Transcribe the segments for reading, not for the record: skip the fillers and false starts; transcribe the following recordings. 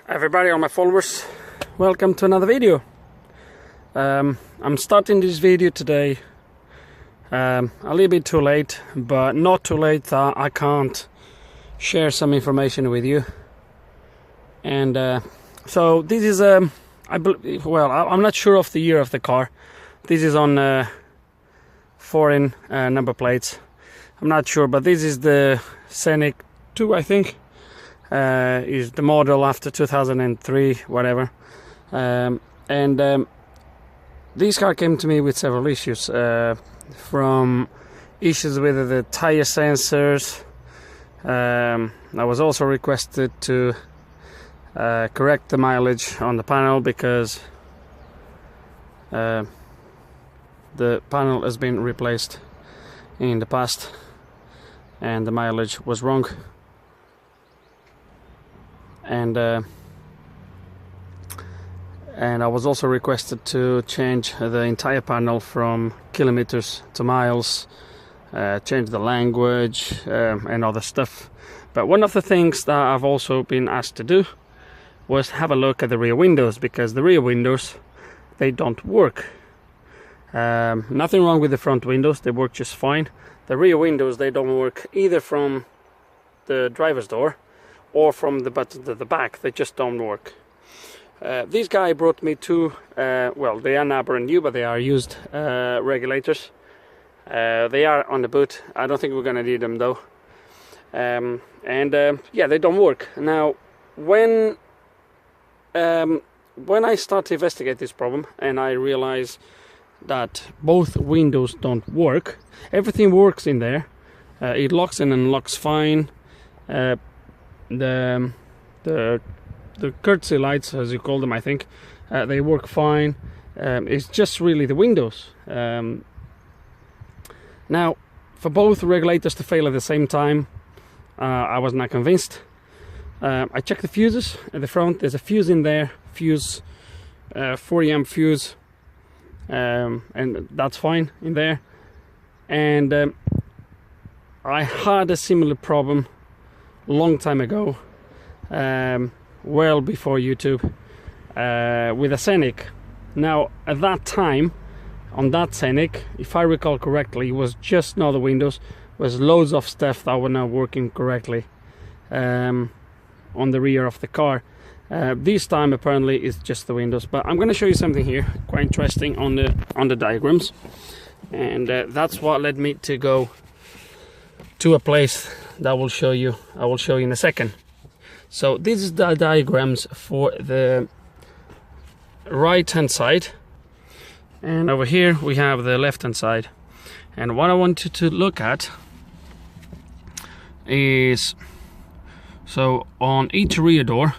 Everybody, all my followers, welcome to another video. I'm starting this video today a little bit too late, but not too late that I can't share some information with you. And so this is I'm not sure of the year of the car. This is on foreign number plates. I'm not sure, but this is the Scenic 2, I think. Is the model after 2003, whatever. This car came to me with several issues, from issues with the tire sensors. I was also requested to correct the mileage on the panel because the panel has been replaced in the past and the mileage was wrong. And I was also requested to change the entire panel from kilometers to miles, change the language and other stuff. But one of the things that I've also been asked to do was have a look at the rear windows, because the rear windows, they don't work. Nothing wrong with the front windows, they work just fine. The rear windows, they don't work either from the driver's door or from the buttons at the back. They just don't work. This guy brought me two, well, they are not brand new, but they are used regulators. They are on the boot. I don't think we're gonna need them though. Yeah, they don't work. Now, when I start to investigate this problem and I realize that both windows don't work, everything works in there. It locks in and locks fine. The courtesy lights, as you call them, I think, they work fine. It's just really the windows. Now, for both regulators to fail at the same time, I was not convinced. I checked the fuses at the front. There's a fuse in there, 40 amp fuse, and that's fine in there. And I had a similar problem long time ago, well before YouTube, with a Scenic. Now, at that time, on that Scenic, if I recall correctly, it was just not the windows, was loads of stuff that were not working correctly on the rear of the car. This time apparently it's just the windows, but I'm going to show you something here quite interesting on the diagrams, and that's what led me to go to a place that I will show you in a second. So this is the diagrams for the right hand side, and over here we have the left hand side. And what I want you to look at is, so on each rear door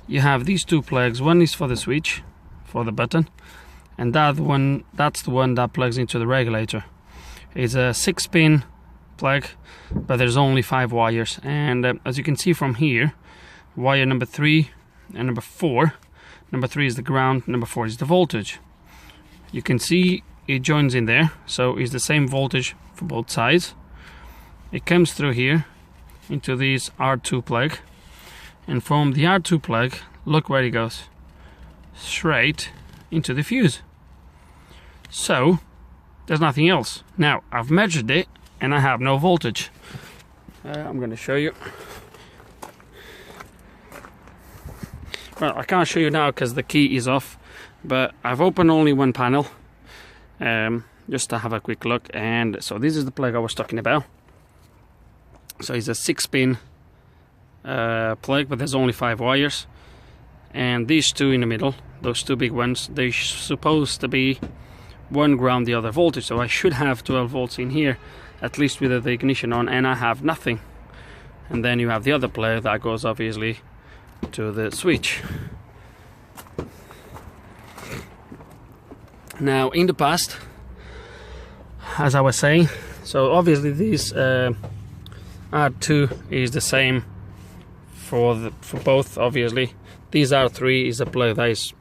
you have these two plugs. One is for the switch, for the button, and that's the one that plugs into the regulator. It's a 6-pin plug, but there's only 5 wires, and as you can see from here, wire number 3 and number 4, number 3 is the ground, number 4 is the voltage. You can see it joins in there, so it's the same voltage for both sides. It comes through here into this R2 plug, and from the R2 plug, look where it goes, straight into the fuse. So there's nothing else. Now, I've measured it and I have no voltage. I'm going to show you. Well, I can't show you now because the key is off, but I've opened only one panel just to have a quick look. And so this is the plug I was talking about. So it's a 6-pin plug, but there's only 5 wires, and these two in the middle, those two big ones, they're supposed to be one ground, the other voltage. So I should have 12 volts in here, at least with the ignition on, and I have nothing. And then you have the other plug that goes obviously to the switch. Now, in the past, as I was saying, so obviously this R2 is the same for both. Obviously, this R3 is a plug that is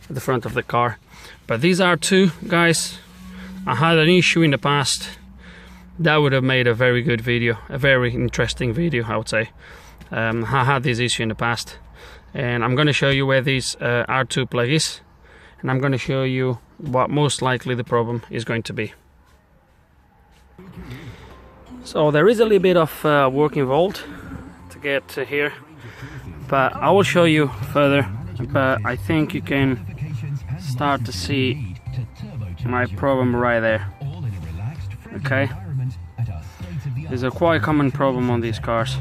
at the front of the car, but these R2 guys, I had an issue in the past that would have made a very good video, a very interesting video, I would say. I had this issue in the past. and I'm going to show you where this R2 plug is, and I'm going to show you what most likely the problem is going to be. So there is a little bit of work involved to get to here, but I will show you further. But I think you can start to see my problem right there. Okay, there's a quite common problem on these cars.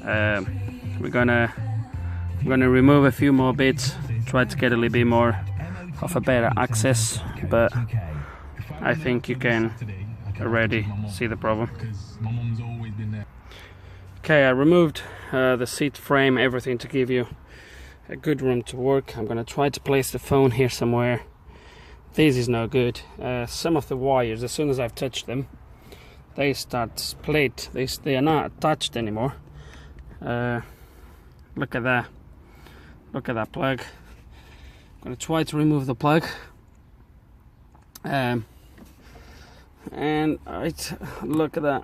We're gonna remove a few more bits, try to get a little bit more of a better access, but I think you can already see the problem. Okay, I removed the seat frame, everything, to give you a good room to work. I'm gonna try to place the phone here somewhere. This is no good. Some of the wires, as soon as I've touched them, they start to split. They are not attached anymore. Look at that. Look at that plug. I'm gonna try to remove the plug. And look at that.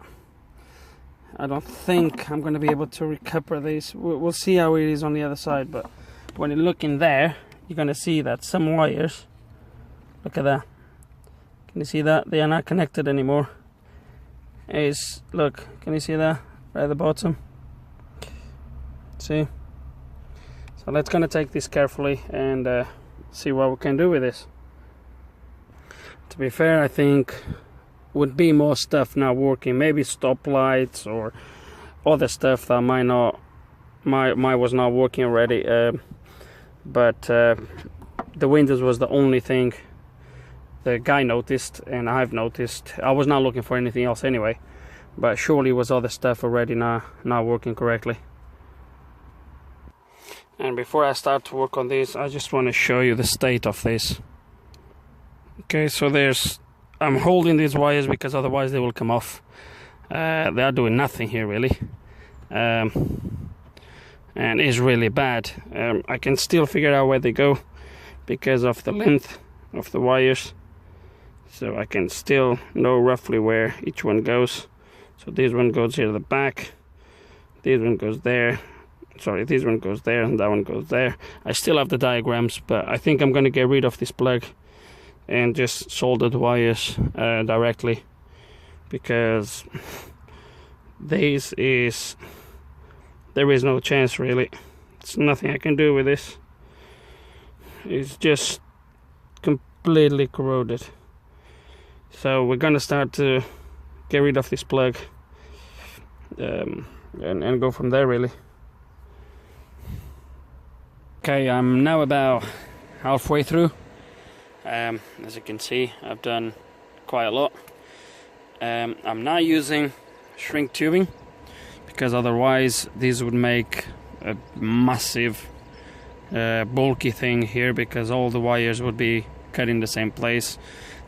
I don't think I'm going to be able to recover this. We'll see how it is on the other side, but when you look in there, you're going to see that some wires, look at that. Can you see that? They are not connected anymore. Look, can you see that? Right at the bottom. See? So let's going to take this carefully and see what we can do with this. To be fair, I think would be more stuff not working, maybe stoplights or other stuff that might was not working already, but the windows was the only thing the guy noticed, and I've noticed. I was not looking for anything else anyway, but surely it was other stuff already not working correctly. And before I start to work on this, I just want to show you the state of this. Okay, so I'm holding these wires because otherwise they will come off. They are doing nothing here really, and it's really bad. I can still figure out where they go because of the length of the wires, so I can still know roughly where each one goes. So this one goes here to the back, this one goes there, sorry, this one goes there, and that one goes there. I still have the diagrams, but I think I'm going to get rid of this plug and just solder the wires directly, because there is no chance really. There's nothing I can do with this. It's just completely corroded. So we're gonna start to get rid of this plug and go from there really. Okay, I'm now about halfway through. As you can see, I've done quite a lot. I'm not using shrink tubing because otherwise this would make a massive bulky thing here, because all the wires would be cut in the same place.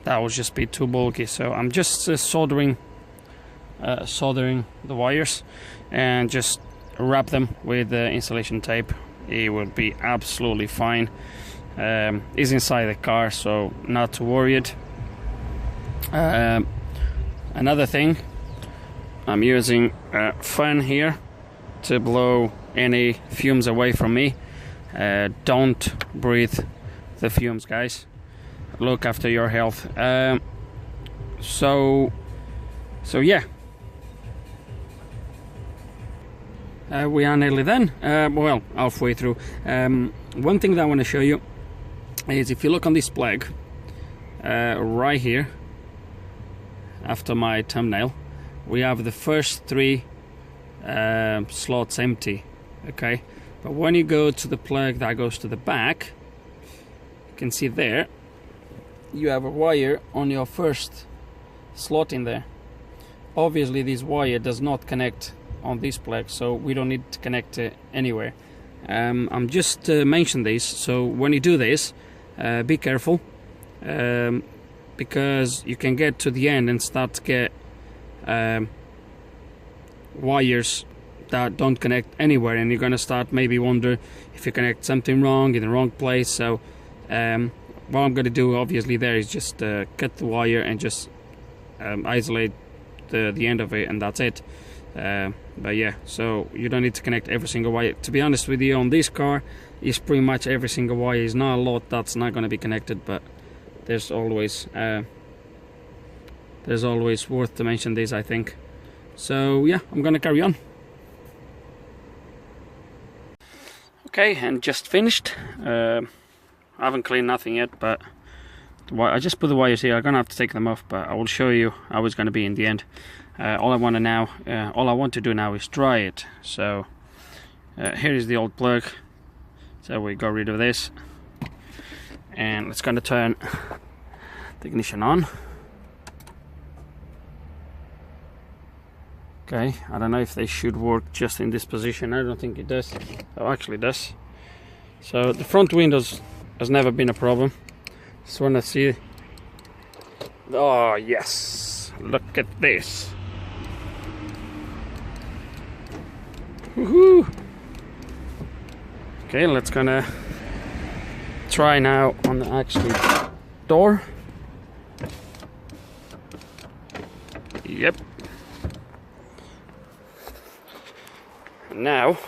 That would just be too bulky. So I'm just soldering the wires and just wrap them with insulation tape. It will be absolutely fine. Is inside the car, so not too worried. Another thing, I'm using a fan here to blow any fumes away from me. Don't breathe the fumes, guys. Look after your health. So yeah, we are nearly done. Well, halfway through. One thing that I want to show you is, if you look on this plug right here after my thumbnail, we have the first 3 slots empty. Okay, but when you go to the plug that goes to the back, you can see there you have a wire on your first slot in there. Obviously this wire does not connect on this plug, so we don't need to connect it anywhere. I'm just mentioning this, so when you do this, be careful, because you can get to the end and start to get wires that don't connect anywhere, and you're gonna start maybe wonder if you connect something wrong in the wrong place. So what I'm gonna do obviously there is just cut the wire and just isolate the end of it, and that's it. But yeah, so you don't need to connect every single wire. To be honest with you, on this car, is pretty much every single wire. Is not a lot that's not going to be connected, but there's always worth to mention this, I think. So yeah, I'm gonna carry on. Okay, and just finished. I haven't cleaned nothing yet, but I just put the wires here. I'm gonna have to take them off, but I will show you how it's gonna be in the end. All I want to do now is dry it. So here is the old plug. So we got rid of this, and it's gonna turn the ignition on. Okay, I don't know if they should work just in this position. I don't think it does. Oh, actually it does. So the front windows has never been a problem. Just want to see. Oh yes, look at this. Woohoo! Okay, let's gonna try now on the actual door. Yep. Now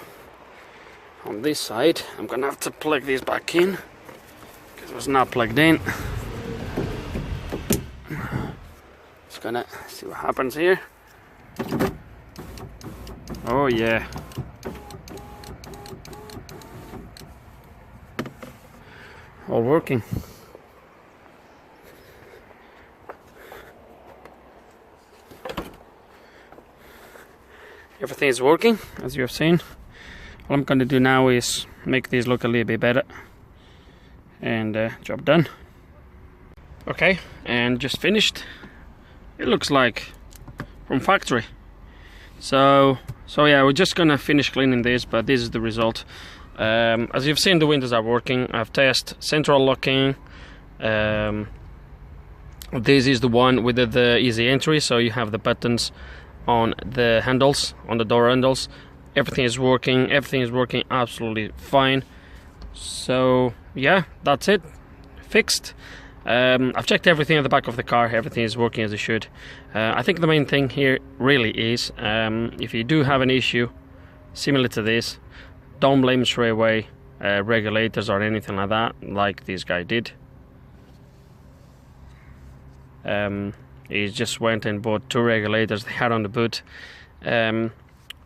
on this side I'm gonna have to plug this back in because it was not plugged in. Just gonna see what happens here. Oh yeah, all working. Everything is working, as you have seen. All I'm going to do now is make these look a little bit better, and job done. Okay, and just finished. It looks like from factory. So yeah, we're just gonna finish cleaning this, but this is the result. As you've seen, the windows are working. I've tested central locking. This is the one with the easy entry, so you have the buttons on the handles, on the door handles. Everything is working absolutely fine. So yeah, that's it, fixed. I've checked everything at the back of the car. Everything is working as it should. I think the main thing here really is, if you do have an issue similar to this, don't blame straight away regulators or anything like that, like this guy did. He just went and bought 2 regulators they had on the boot.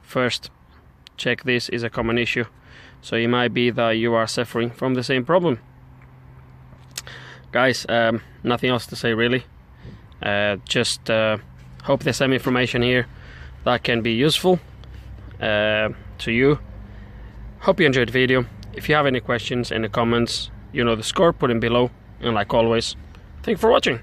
First, check this is a common issue, so it might be that you are suffering from the same problem. Guys, nothing else to say really. Just hope there's some information here that can be useful to you. Hope you enjoyed the video. If you have any questions, any comments, you know the score, put them below. And like always, thank you for watching.